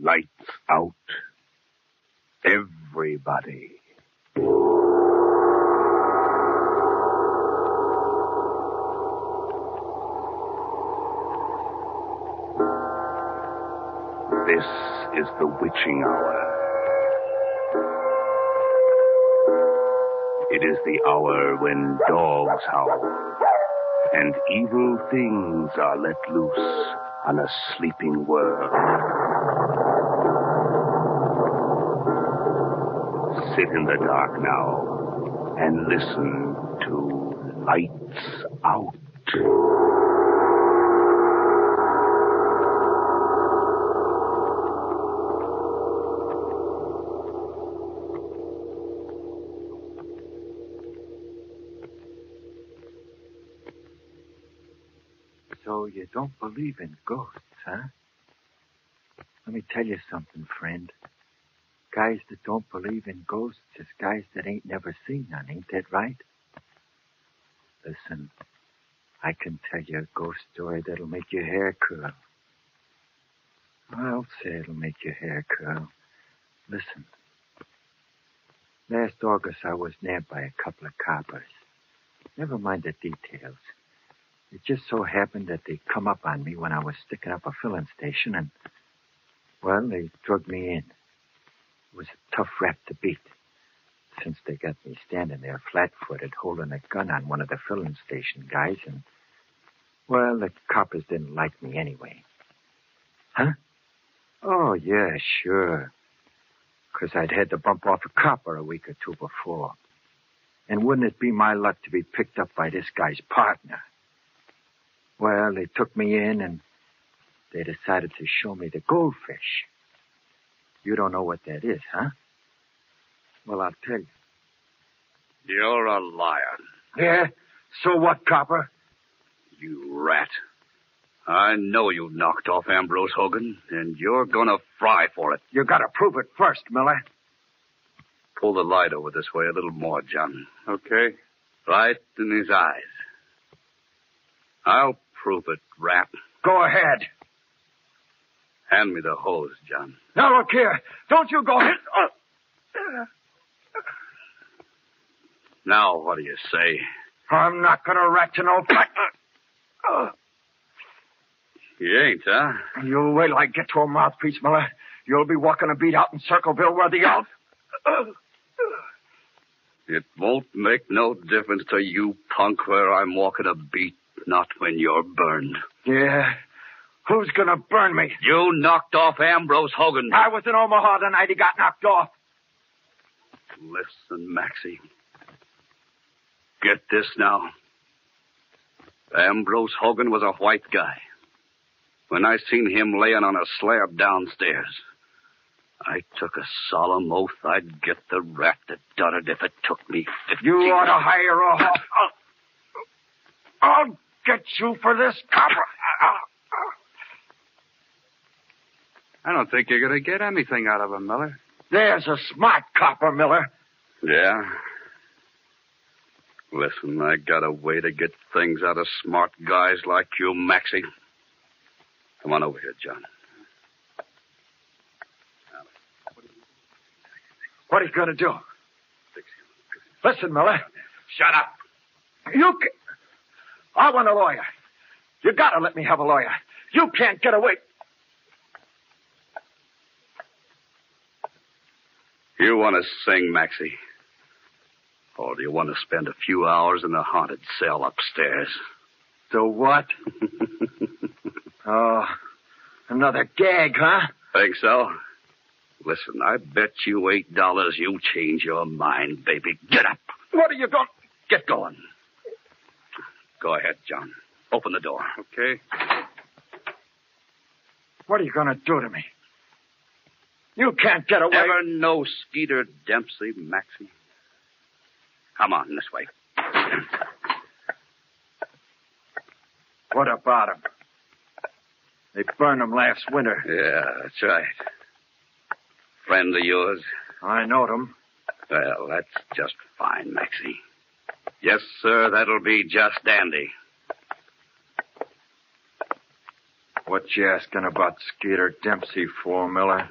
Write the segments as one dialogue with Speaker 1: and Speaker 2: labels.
Speaker 1: Lights out. Everybody. This is the witching hour. It is the hour when dogs howl and evil things are let loose on a sleeping world. Sit in the dark now and listen to Lights Out.
Speaker 2: So you don't believe in ghosts, huh? Let me tell you something, friend. Guys that don't believe in ghosts is guys that ain't never seen none, ain't that right? Listen, I can tell you a ghost story that'll make your hair curl. I'll say it'll make your hair curl. Listen. Last August, I was nabbed by a couple of coppers. Never mind the details. It just so happened that they come up on me when I was sticking up a filling station and, well, they drugged me in. It was a tough rap to beat, since they got me standing there flat-footed holding a gun on one of the filling station guys and, well, the coppers didn't like me anyway. Huh? Oh, yeah, sure. 'Cause I'd had to bump off a copper a week or two before. And wouldn't it be my luck to be picked up by this guy's partner? Well, they took me in and they decided to show me the goldfish. You don't know what that is, huh? Well, I'll tell you.
Speaker 1: You're a liar.
Speaker 2: Yeah? So what, copper?
Speaker 1: You rat. I know you knocked off Ambrose Hogan, and you're gonna fry for it.
Speaker 2: You gotta prove it first, Miller.
Speaker 1: Pull the light over this way a little more, John.
Speaker 3: Okay.
Speaker 1: Right in his eyes. I'll prove it, Rap.
Speaker 2: Go ahead.
Speaker 1: Hand me the hose, John.
Speaker 2: Now, look here. Don't you go ahead.
Speaker 1: Now, what do you say?
Speaker 2: I'm not gonna rat you no flat.
Speaker 1: You ain't, huh?
Speaker 2: You wait till I get to a mouthpiece, Miller. You'll be walking a beat out in Circleville where the out.
Speaker 1: It won't make no difference to you, punk, where I'm walking a beat, not when you're burned.
Speaker 2: Yeah? Who's gonna burn me?
Speaker 1: You knocked off Ambrose Hogan.
Speaker 2: I was in Omaha the night he got knocked off.
Speaker 1: Listen, Maxie. Get this now. Ambrose Hogan was a white guy. When I seen him laying on a slab downstairs, I took a solemn oath I'd get the rat that done it if it took me 50
Speaker 2: You ought to hire a hawk. I'll get you for this, copper.
Speaker 3: I don't think you're going to get anything out of him, Miller.
Speaker 2: There's a smart copper, Miller.
Speaker 1: Yeah? Listen, I got a way to get things out of smart guys like you, Maxie. Come on over here, John.
Speaker 2: What are you going to do? Listen, Miller.
Speaker 1: Shut up.
Speaker 2: I want a lawyer. You got to let me have a lawyer. You can't get away.
Speaker 1: You want to sing, Maxie? Or do you want to spend a few hours in the haunted cell upstairs?
Speaker 2: The what? Oh, another gag, huh?
Speaker 1: Think so? Listen, I bet you $8 you change your mind, baby. Get up.
Speaker 2: What are you going?
Speaker 1: Get going. Go ahead, John. Open the door.
Speaker 3: Okay.
Speaker 2: What are you going to do to me? You can't get away.
Speaker 1: Ever know Skeeter Dempsey, Maxie? Come on, this way.
Speaker 2: What about him? They burned him last winter.
Speaker 1: Yeah, that's right. Friend of yours?
Speaker 2: I knowed him.
Speaker 1: Well, that's just fine, Maxie. Yes, sir, that'll be just dandy.
Speaker 2: What you asking about Skeeter Dempsey for, Miller?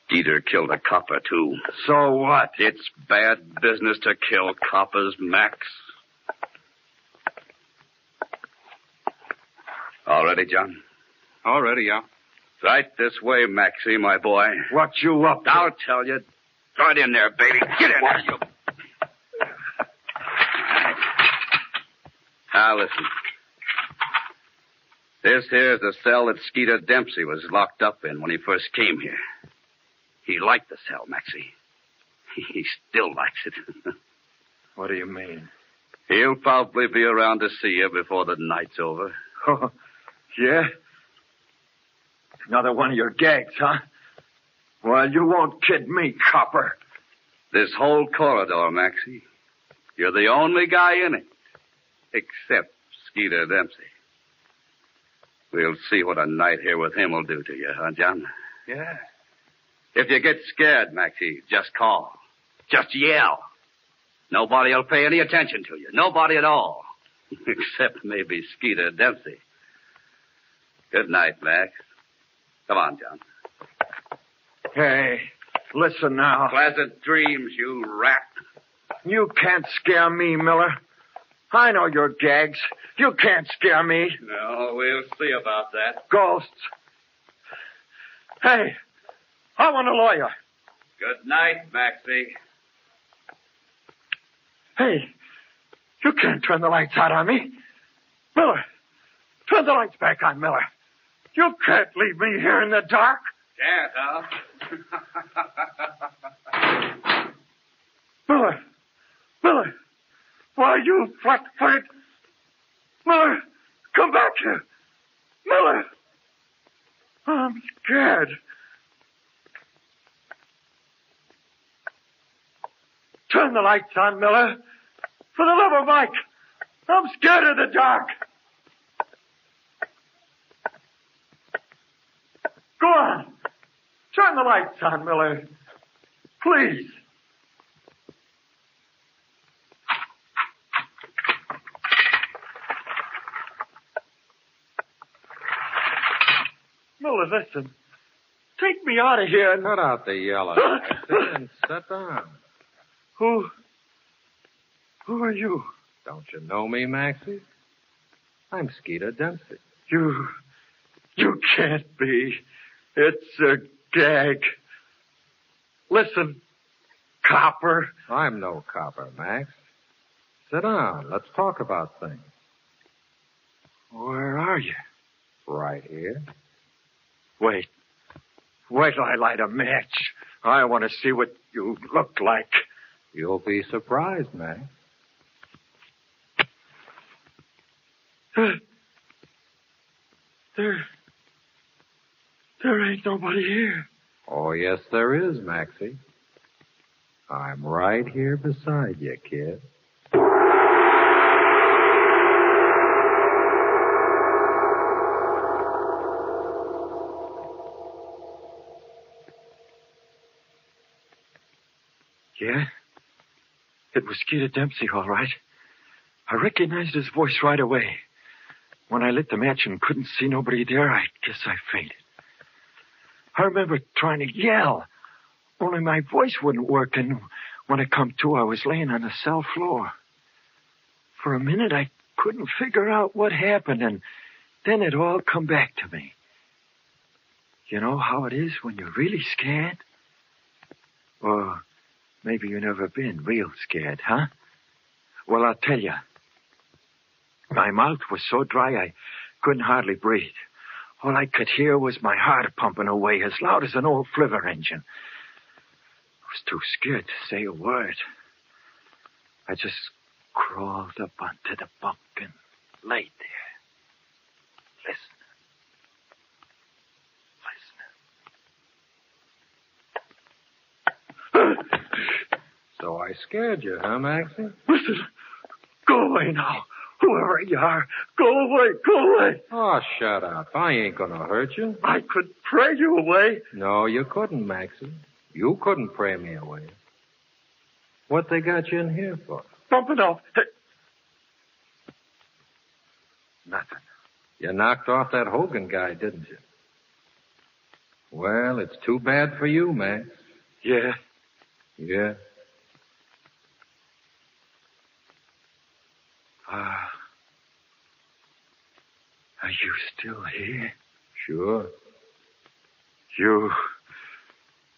Speaker 1: Skeeter killed a copper, too.
Speaker 2: So what?
Speaker 1: It's bad business to kill coppers, Max. All ready, John?
Speaker 3: All ready, yeah.
Speaker 1: Right this way, Maxie, my boy.
Speaker 2: What you up to?
Speaker 1: I'll tell you. Right in there, baby. Get in there, you. Now, listen. This here's the cell that Skeeter Dempsey was locked up in when he first came here. He liked the cell, Maxie. He still likes it.
Speaker 2: What do you mean?
Speaker 1: He'll probably be around to see you before the night's over.
Speaker 2: Oh, yeah? Another one of your gags, huh? Well, you won't kid me, copper.
Speaker 1: This whole corridor, Maxie. You're the only guy in it. Except Skeeter Dempsey. We'll see what a night here with him will do to you, huh, John?
Speaker 2: Yeah.
Speaker 1: If you get scared, Maxie, just call. Just yell. Nobody will pay any attention to you. Nobody at all. Except maybe Skeeter Dempsey. Good night, Max. Come on, John.
Speaker 2: Hey, listen now.
Speaker 1: Pleasant dreams, you rat.
Speaker 2: You can't scare me, Miller. I know your gags. You can't scare me.
Speaker 1: No, we'll see about that.
Speaker 2: Ghosts. Hey, I want a lawyer.
Speaker 1: Good night, Maxie.
Speaker 2: Hey, you can't turn the lights out on me. Miller, turn the lights back on, Miller. You can't leave me here in the dark.
Speaker 1: Can't, huh?
Speaker 2: Miller, why, you flat-footed. Miller, come back here. Miller, I'm scared. Turn the lights on, Miller. For the love of Mike, I'm scared of the dark. Go on. Turn the lights on, Miller. Please. Miller, listen. Take me out of here and...
Speaker 4: Cut out the yelling, Maxie, and sit down.
Speaker 2: Who are you?
Speaker 4: Don't you know me, Maxie? I'm Skeeter Dempsey.
Speaker 2: You can't be. It's a gag. Listen, copper.
Speaker 4: I'm no copper, Max. Sit down. Let's talk about things.
Speaker 2: Where are you?
Speaker 4: Right here.
Speaker 2: Wait till I light a match. I want to see what you look like.
Speaker 4: You'll be surprised, Max.
Speaker 2: There ain't nobody here.
Speaker 4: Oh, yes, there is, Maxie. I'm right here beside you, kid.
Speaker 2: Yeah? It was Skeeter Dempsey, all right. I recognized his voice right away. When I lit the match and couldn't see nobody there, I guess I fainted. I remember trying to yell, only my voice wouldn't work, and when I come to, I was laying on the cell floor. For a minute, I couldn't figure out what happened, and then it all come back to me. You know how it is when you're really scared? Or maybe you've never been real scared, huh? Well, I'll tell you. My mouth was so dry I couldn't hardly breathe. All I could hear was my heart pumping away as loud as an old flivver engine. I was too scared to say a word. I just crawled up onto the bunk and laid there, listening.
Speaker 4: So I scared you, huh, Maxie?
Speaker 2: Listen, go away now. Whoever you are, go away.
Speaker 4: Oh, shut up. I ain't gonna hurt you.
Speaker 2: I could pray you away.
Speaker 4: No, you couldn't, Maxie. You couldn't pray me away. What they got you in here for?
Speaker 2: Bumping off. Hey, Nothing.
Speaker 4: You knocked off that Hogan guy, didn't you? Well, it's too bad for you, Max.
Speaker 2: Yeah.
Speaker 4: Yeah.
Speaker 2: Are you still here?
Speaker 4: Sure.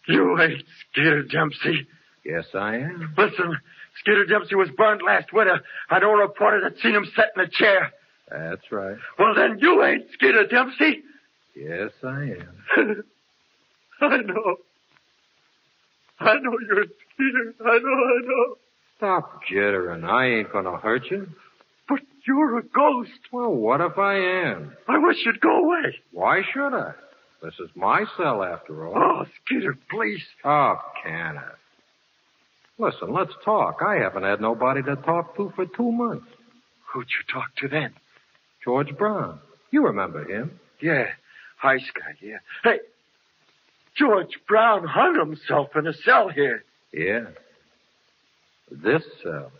Speaker 2: You ain't Skeeter Dempsey.
Speaker 4: Yes, I am.
Speaker 2: Listen, Skeeter Dempsey was burned last winter. I know a reporter that seen him sit in a chair.
Speaker 4: That's right.
Speaker 2: Well, then you ain't Skeeter Dempsey.
Speaker 4: Yes, I am.
Speaker 2: I know. I know you're Skeeter. I know.
Speaker 4: Stop jittering. I ain't gonna hurt you.
Speaker 2: But you're a ghost.
Speaker 4: Well, what if I am?
Speaker 2: I wish you'd go away.
Speaker 4: Why should I? This is my cell, after all.
Speaker 2: Oh, Skeeter, please.
Speaker 4: Oh, Kenneth. Listen, let's talk. I haven't had nobody to talk to for 2 months.
Speaker 2: Who'd you talk to then?
Speaker 4: George Brown. You remember him?
Speaker 2: Yeah, High Sky, yeah. Hey, George Brown hung himself in a cell here.
Speaker 4: Yeah. This cell.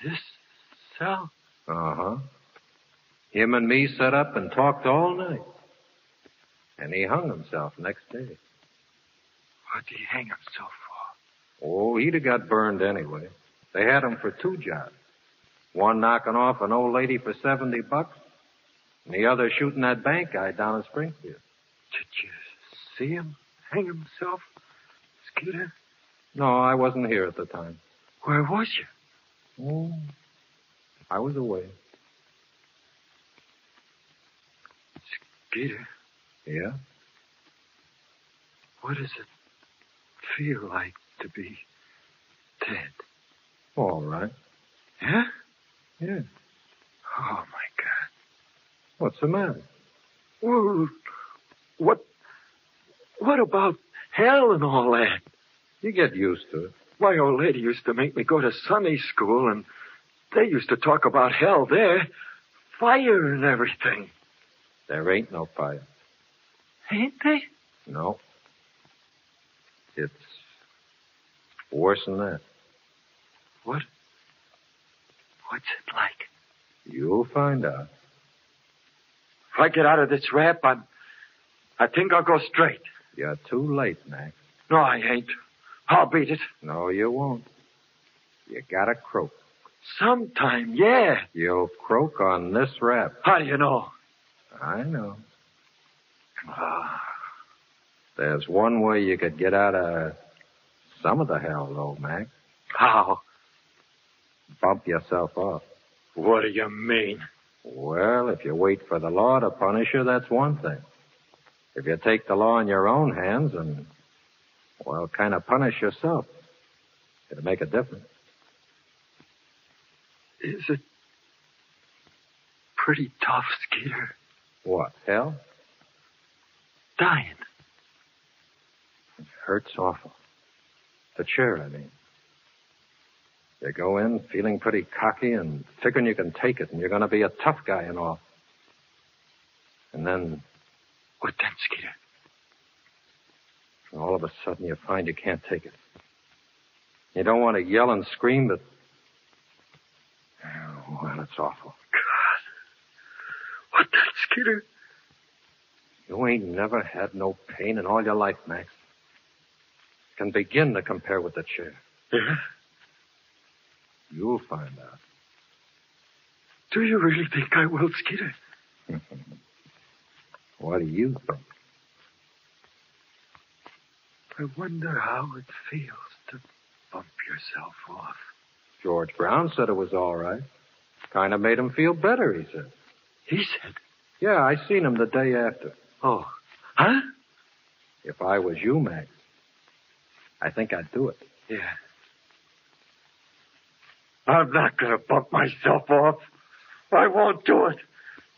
Speaker 2: This cell?
Speaker 4: Uh-huh. Him and me sat up and talked all night. And he hung himself next day.
Speaker 2: What'd he hang himself for?
Speaker 4: Oh, he'd have got burned anyway. They had him for 2 jobs. One knocking off an old lady for $70, and the other shooting that bank guy down in Springfield.
Speaker 2: Did you see him hang himself, Skeeter?
Speaker 4: No, I wasn't here at the time.
Speaker 2: Where was you?
Speaker 4: Oh, I was away.
Speaker 2: Skeeter,
Speaker 4: Yeah?
Speaker 2: what does it feel like to be dead?
Speaker 4: All right.
Speaker 2: Yeah?
Speaker 4: Yeah.
Speaker 2: Oh, my God.
Speaker 4: What's the matter?
Speaker 2: Well, what about hell and all that?
Speaker 4: You get used to it.
Speaker 2: My old lady used to make me go to Sunday school, and they used to talk about hell there. Fire and everything.
Speaker 4: There ain't no fire.
Speaker 2: Ain't they?
Speaker 4: No. It's worse than that.
Speaker 2: What's it like?
Speaker 4: You'll find out.
Speaker 2: If I get out of this rap, I think I'll go straight.
Speaker 4: You're too late, Max.
Speaker 2: No, I ain't. I'll beat it.
Speaker 4: No, you won't. You gotta croak.
Speaker 2: Sometime, yeah.
Speaker 4: You'll croak on this rap.
Speaker 2: How do you know?
Speaker 4: I know.
Speaker 2: Ah.
Speaker 4: There's one way you could get out of some of the hell, though, Max.
Speaker 2: How?
Speaker 4: Bump yourself off.
Speaker 2: What do you mean?
Speaker 4: Well, if you wait for the law to punish you, that's one thing. If you take the law in your own hands and, well, kind of punish yourself, it'll make a difference.
Speaker 2: Is it pretty tough, Skeeter?
Speaker 4: What, hell?
Speaker 2: Dying.
Speaker 4: It hurts awful. The chair, I mean. You go in feeling pretty cocky and figuring you can take it and you're going to be a tough guy and all. And then...
Speaker 2: What then, Skeeter?
Speaker 4: All of a sudden you find you can't take it. You don't want to yell and scream, but... Oh, well, it's awful.
Speaker 2: God. What then, Skeeter?
Speaker 4: You ain't never had no pain in all your life, Max. Can begin to compare with the chair.
Speaker 2: Yeah?
Speaker 4: You'll find out.
Speaker 2: Do you really think I will, Skeeter?
Speaker 4: What do you think?
Speaker 2: I wonder how it feels to bump yourself off.
Speaker 4: George Brown said it was all right. Kind of made him feel better, he said.
Speaker 2: He said?
Speaker 4: Yeah, I seen him the day after.
Speaker 2: Oh. Huh?
Speaker 4: If I was you, Max, I think I'd do it.
Speaker 2: Yeah. I'm not going to bump myself off. I won't do it.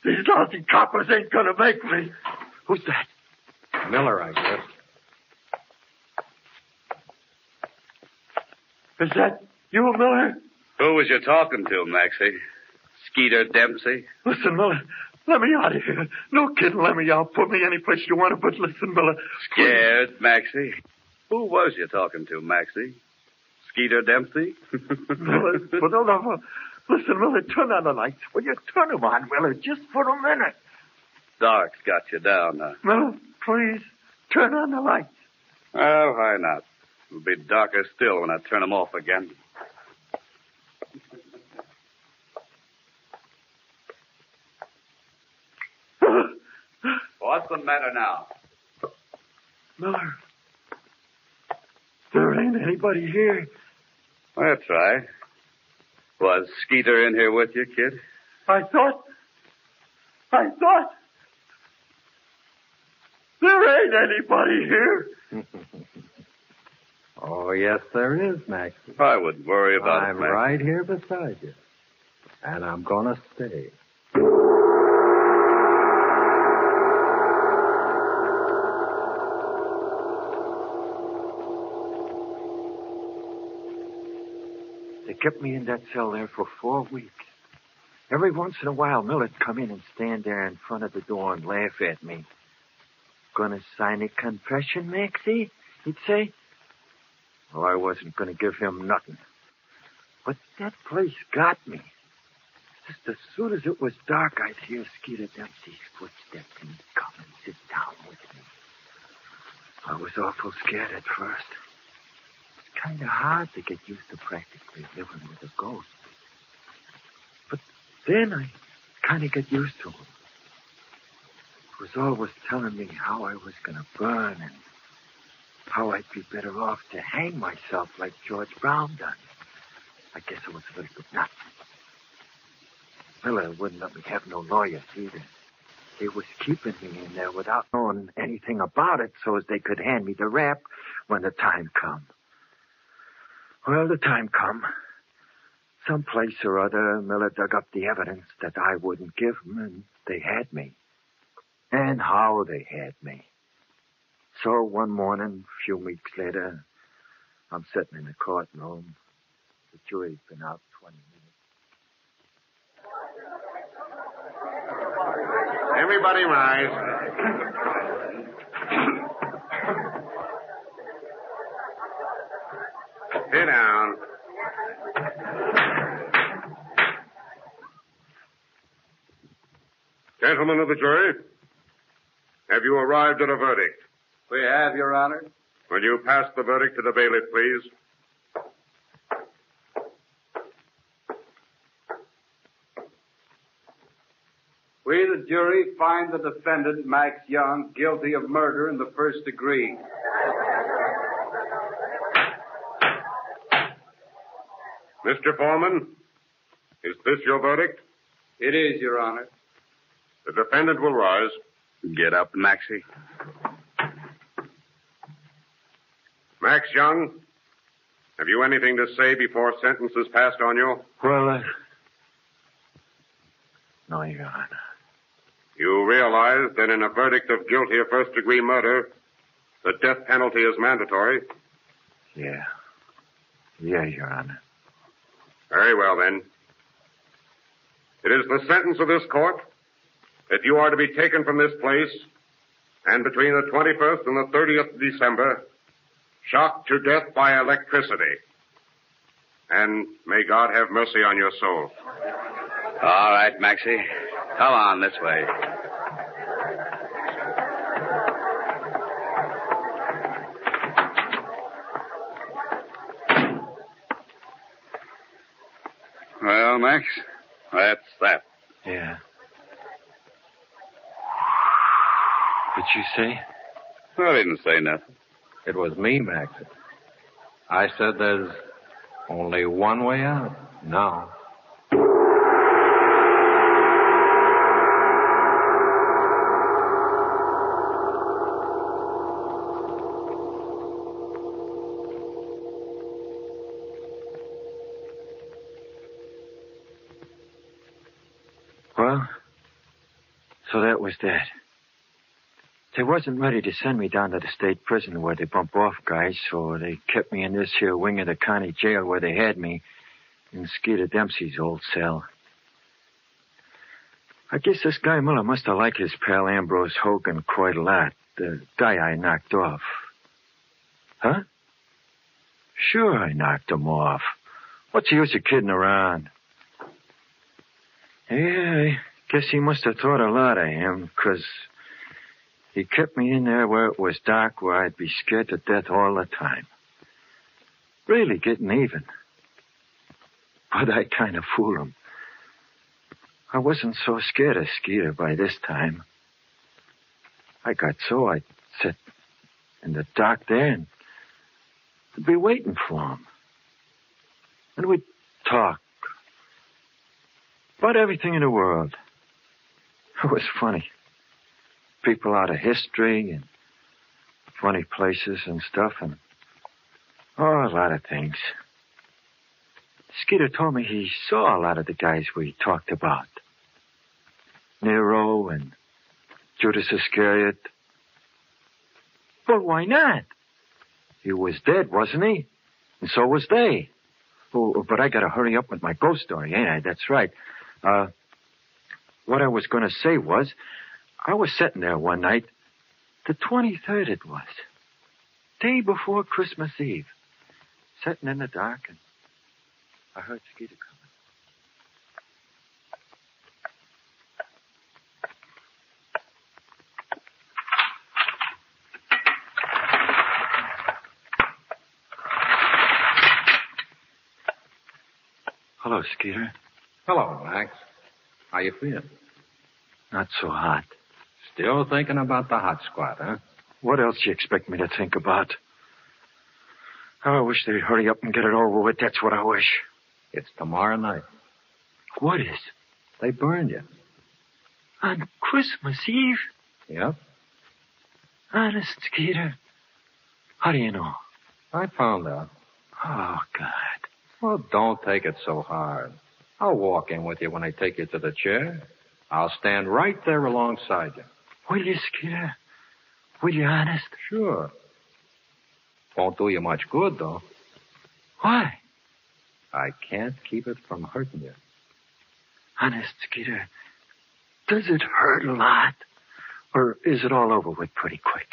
Speaker 2: These lousy coppers ain't going to make me. Who's that?
Speaker 4: Miller, I guess.
Speaker 2: Is that you, Miller?
Speaker 1: Who was you talking to, Maxie? Skeeter Dempsey?
Speaker 2: Listen, Miller, let me out of here. No kidding, let me out. Put me any place you want to, but listen, Miller.
Speaker 1: Scared, Maxie? Who was you talking to, Maxie? Skeeter Dempsey?
Speaker 2: Miller, for the love of... Listen, Miller, turn on the lights. Will you turn them on, Miller, just for a minute?
Speaker 1: Dark's got you down now.
Speaker 2: Miller, please, turn on the lights.
Speaker 1: Well, why not? It'll be darker still when I turn them off again. What's the matter now?
Speaker 2: Miller, there ain't anybody here.
Speaker 1: That's right. Was Skeeter in here with you, kid?
Speaker 2: I thought there ain't anybody here.
Speaker 4: Oh, yes, there is, Max.
Speaker 1: I wouldn't worry about
Speaker 4: I'm
Speaker 1: it, Max.
Speaker 4: right here beside you. And I'm going to stay.
Speaker 2: They kept me in that cell there for 4 weeks. Every once in a while, Miller'd come in and stand there in front of the door and laugh at me. Gonna sign a confession, Maxie? He'd say. Well, I wasn't gonna give him nothing. But that place got me. Just as soon as it was dark, I'd hear Skeeter Dempsey's footsteps and he'd come and sit down with me. I was awful scared at first. It's kind of hard to get used to practically living with a ghost. But then I kind of got used to him. It was always telling me how I was going to burn and how I'd be better off to hang myself like George Brown done. I guess it was a little bit nuts. Miller wouldn't let me have no lawyers either. They was keeping me in there without knowing anything about it so as they could hand me the rap when the time come. Well, the time come. Someplace or other, Miller dug up the evidence that I wouldn't give them, and they had me. And how they had me. So one morning, a few weeks later, I'm sitting in the courtroom. The jury's been out 20 minutes.
Speaker 5: Everybody rise. Sit down. Gentlemen of the jury, have you arrived at a verdict?
Speaker 1: We have, Your Honor.
Speaker 5: Will you pass the verdict to the bailiff, please?
Speaker 1: We, the jury, find the defendant, Max Young, guilty of murder in the first degree.
Speaker 5: Mr. Foreman, is this your verdict?
Speaker 1: It is, Your Honor.
Speaker 5: The defendant will rise.
Speaker 1: Get up, Maxie.
Speaker 5: Max Young, have you anything to say before sentence is passed on you?
Speaker 2: Well, no, Your Honor.
Speaker 5: You realize that in a verdict of guilty of first-degree murder, the death penalty is mandatory?
Speaker 2: Yeah. Yeah, Your Honor.
Speaker 5: Very well, then. It is the sentence of this court that you are to be taken from this place and between the 21st and the 30th of December, shocked to death by electricity. And may God have mercy on your soul.
Speaker 1: All right, Maxie. Come on this way. Well, Max, that's that.
Speaker 2: Yeah. What'd you say?
Speaker 1: I didn't say nothing.
Speaker 4: It was me, Max. I said there's only one way out now.
Speaker 2: Well, so that was that. They wasn't ready to send me down to the state prison where they bump off guys, so they kept me in this here wing of the county jail where they had me, in Skeeter Dempsey's old cell. I guess this guy Miller must have liked his pal Ambrose Hogan quite a lot, the guy I knocked off. Huh? Sure, I knocked him off. What's the use of kidding around? Yeah, I guess he must have thought a lot of him, 'cause he kept me in there where it was dark, where I'd be scared to death all the time. Really getting even. But I kind of fooled him. I wasn't so scared of Skeeter by this time. I got so I'd sit in the dark there and I'd be waiting for him. And we'd talk about everything in the world. It was funny. People out of history and funny places and stuff and a lot of things. Skeeter told me he saw a lot of the guys we talked about. Nero and Judas Iscariot. But why not? He was dead, wasn't he? And so was they. Oh, but I gotta hurry up with my ghost story, ain't I? That's right. What I was gonna say was, I was sitting there one night, the 23rd it was, day before Christmas Eve, sitting in the dark, and I heard Skeeter coming. Hello, Skeeter.
Speaker 4: Hello, Max. How you feeling?
Speaker 2: Not so hot.
Speaker 4: Still thinking about the hot squad, huh?
Speaker 2: What else you expect me to think about? I wish they'd hurry up and get it over with. That's what I wish.
Speaker 4: It's tomorrow night.
Speaker 2: What is?
Speaker 4: They burned you.
Speaker 2: On Christmas Eve?
Speaker 4: Yep.
Speaker 2: Honest, Skeeter. How do you know?
Speaker 4: I found out.
Speaker 2: Oh, God.
Speaker 4: Well, don't take it so hard. I'll walk in with you when I take you to the chair. I'll stand right there alongside you.
Speaker 2: Will you, Skeeter? Will you, honest?
Speaker 4: Sure. Won't do you much good, though.
Speaker 2: Why?
Speaker 4: I can't keep it from hurting you.
Speaker 2: Honest, Skeeter, does it hurt a lot? Or is it all over with pretty quick?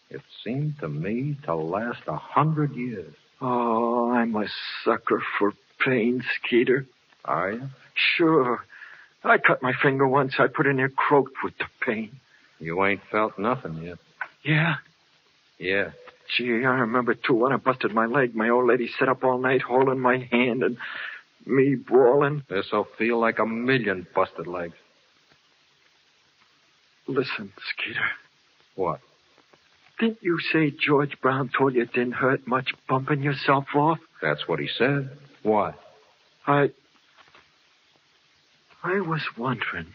Speaker 4: It seemed to me to last 100 years.
Speaker 2: Oh, I'm a sucker for pain, Skeeter.
Speaker 4: Are you?
Speaker 2: Sure. I cut my finger once. I put in there croaked with the pain.
Speaker 4: You ain't felt nothing yet.
Speaker 2: Yeah?
Speaker 4: Yeah.
Speaker 2: Gee, I remember, too, when I busted my leg. My old lady sat up all night holding my hand and me bawling.
Speaker 4: This'll feel like 1,000,000 busted legs.
Speaker 2: Listen, Skeeter.
Speaker 4: What?
Speaker 2: Didn't you say George Brown told you it didn't hurt much bumping yourself off?
Speaker 4: That's what he said. Why?
Speaker 2: I was wondering.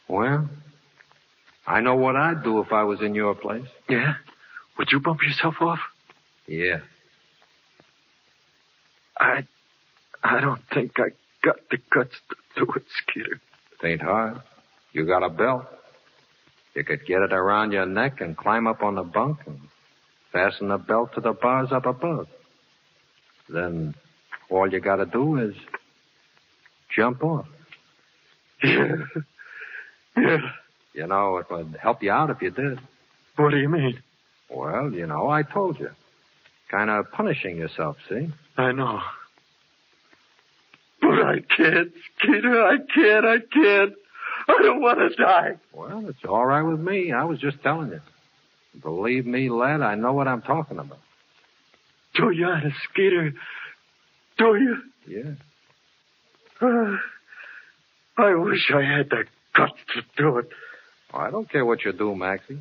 Speaker 4: Well, I know what I'd do if I was in your place.
Speaker 2: Yeah? Would you bump yourself off?
Speaker 4: Yeah.
Speaker 2: I don't think I got the guts to do it, Skeeter.
Speaker 4: It ain't hard. You got a belt. You could get it around your neck and climb up on the bunk and fasten the belt to the bars up above. Then all you got to do is jump off.
Speaker 2: Yeah. Yeah.
Speaker 4: You know, it would help you out if you did.
Speaker 2: What do you mean?
Speaker 4: Well, you know, I told you. Kind of punishing yourself, see?
Speaker 2: I know. But I can't, Skeeter. I can't. I don't want to die.
Speaker 4: Well, it's all right with me. I was just telling you. Believe me, lad, I know what I'm talking about.
Speaker 2: Do you, honest, Skeeter? Do you?
Speaker 4: Yeah.
Speaker 2: I wish I had the guts to do it.
Speaker 4: Well, I don't care what you do, Maxie.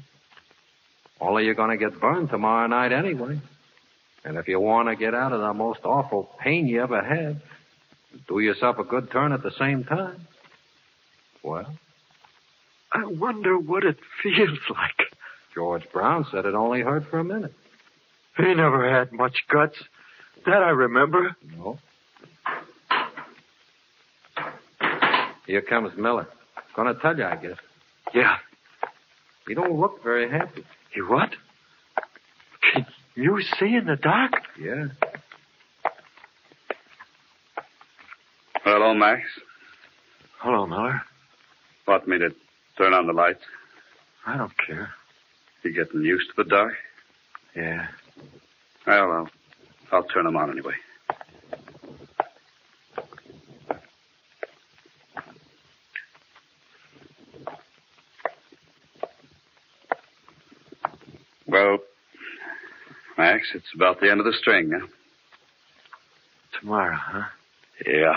Speaker 4: Only you're going to get burned tomorrow night anyway. And if you want to get out of the most awful pain you ever had, do yourself a good turn at the same time. Well?
Speaker 2: I wonder what it feels like.
Speaker 4: George Brown said it only hurt for a minute.
Speaker 2: He never had much guts. That I remember.
Speaker 4: No. Here comes Miller. Gonna tell you, I guess.
Speaker 2: Yeah.
Speaker 4: You don't look very happy.
Speaker 2: You what? Can you see in the dark?
Speaker 4: Yeah.
Speaker 1: Hello, Max.
Speaker 2: Hello, Miller.
Speaker 1: Want me to turn on the lights?
Speaker 2: I don't care.
Speaker 1: You getting used to the dark?
Speaker 2: Yeah.
Speaker 1: Well, I'll turn them on anyway. Well, Max, it's about the end of the string, huh?
Speaker 2: Tomorrow, huh?
Speaker 1: Yeah.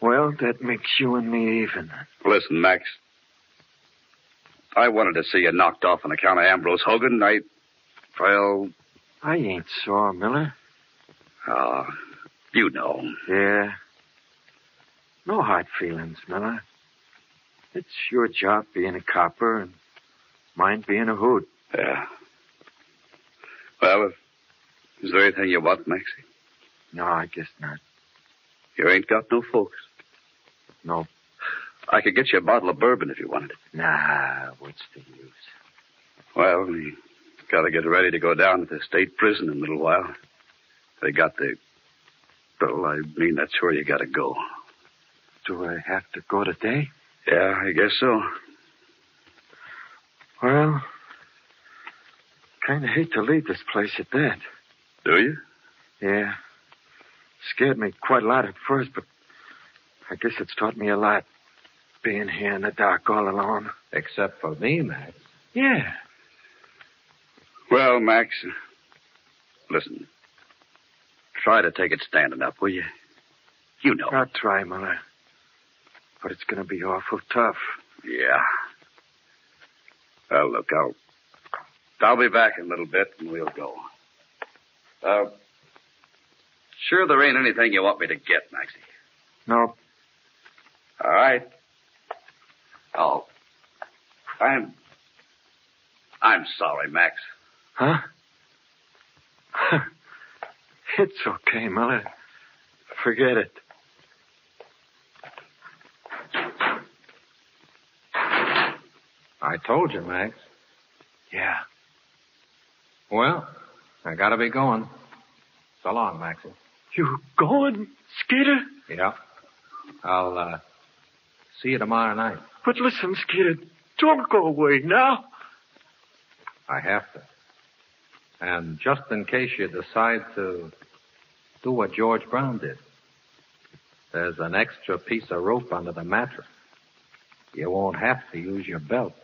Speaker 2: Well, that makes you and me even.
Speaker 1: Listen, Max. I wanted to see you knocked off on account of Ambrose Hogan.
Speaker 2: I ain't sore, Miller.
Speaker 1: You know.
Speaker 2: Yeah. No hard feelings, Miller. It's your job being a copper and mine being a hoot.
Speaker 1: Yeah. Well, is there anything you want, Maxie?
Speaker 2: No, I guess not.
Speaker 1: You ain't got no folks.
Speaker 2: No.
Speaker 1: I could get you a bottle of bourbon if you wanted it.
Speaker 2: Nah, what's the use?
Speaker 1: Well, we got to get ready to go down to the state prison in a little while. They got the... Well, I mean, that's where you got to go.
Speaker 2: Do I have to go today?
Speaker 1: Yeah, I guess so.
Speaker 2: Well, kind of hate to leave this place at that.
Speaker 1: Do you?
Speaker 2: Yeah. Scared me quite a lot at first, but I guess it's taught me a lot. Being here in the dark all alone.
Speaker 4: Except for me, Max.
Speaker 2: Yeah.
Speaker 1: Well, Max, listen. Try to take it standing up, will you? You know.
Speaker 2: I'll try, Miller. But it's going to be awful tough.
Speaker 1: Yeah. Well, look, I'll be back in a little bit and we'll go. Sure there ain't anything you want me to get, Maxie?
Speaker 2: No.
Speaker 1: All right. Oh. I'm sorry, Max.
Speaker 2: Huh? It's okay, Miller. Forget it.
Speaker 4: I told you, Max.
Speaker 2: Yeah.
Speaker 4: Well, I gotta be going. So long, Maxie.
Speaker 2: You going, Skeeter?
Speaker 4: Yeah. I'll, see you tomorrow night.
Speaker 2: But listen, Skeeter, don't go away now.
Speaker 4: I have to. And just in case you decide to do what George Brown did, there's an extra piece of rope under the mattress. You won't have to use your belt.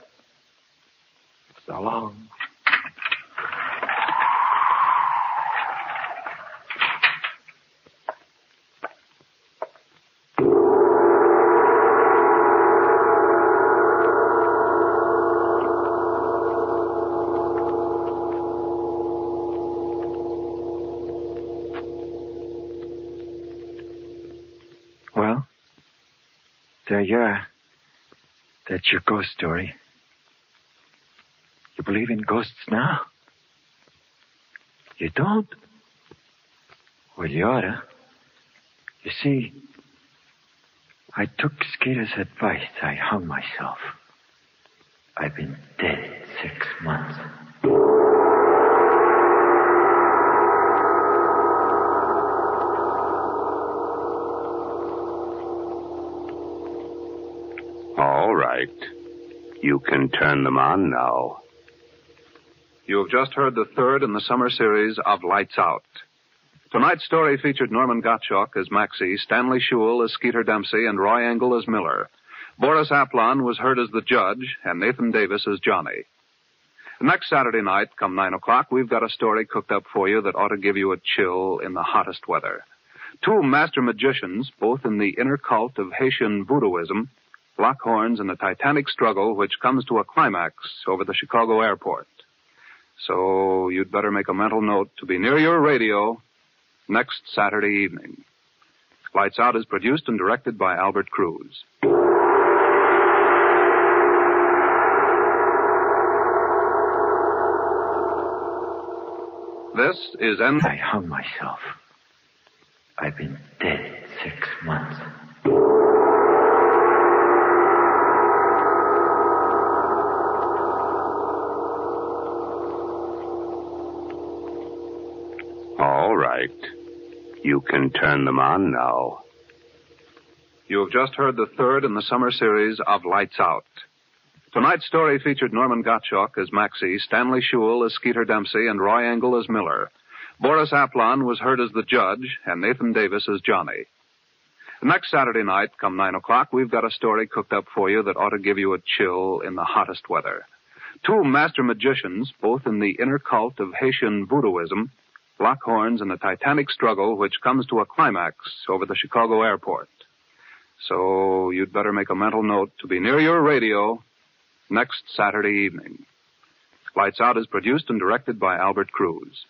Speaker 4: So long.
Speaker 2: Well, there you are. That's your ghost story. You believe in ghosts now? You don't? Well, you oughta. You see, I took Skeeter's advice. I hung myself. I've been dead 6 months.
Speaker 5: All right. You can turn them on now.
Speaker 3: You have just heard the third in the summer series of Lights Out. Tonight's story featured Norman Gottschalk as Maxie, Stanley Shule as Skeeter Dempsey, and Roy Engel as Miller. Boris Aplon was heard as the judge, and Nathan Davis as Johnny. Next Saturday night, come 9 o'clock, we've got a story cooked up for you that ought to give you a chill in the hottest weather. Two master magicians, both in the inner cult of Haitian voodooism, lock horns in a titanic struggle which comes to a climax over the Chicago airport. So you'd better make a mental note to be near your radio next Saturday evening. Lights Out is produced and directed by Albert Cruz. This is
Speaker 2: I hung myself. I've been dead 6 months.
Speaker 5: All right. You can turn them on now.
Speaker 3: You have just heard the third in the summer series of Lights Out. Tonight's story featured Norman Gottschalk as Maxie, Stanley Shule as Skeeter Dempsey, and Roy Engel as Miller. Boris Aplon was heard as the judge, and Nathan Davis as Johnny. Next Saturday night, come 9 o'clock, we've got a story cooked up for you that ought to give you a chill in the hottest weather. Two master magicians, both in the inner cult of Haitian voodooism, lock horns in a titanic struggle which comes to a climax over the Chicago airport. So you'd better make a mental note to be near your radio next Saturday evening. Lights Out is produced and directed by Albert Cruz.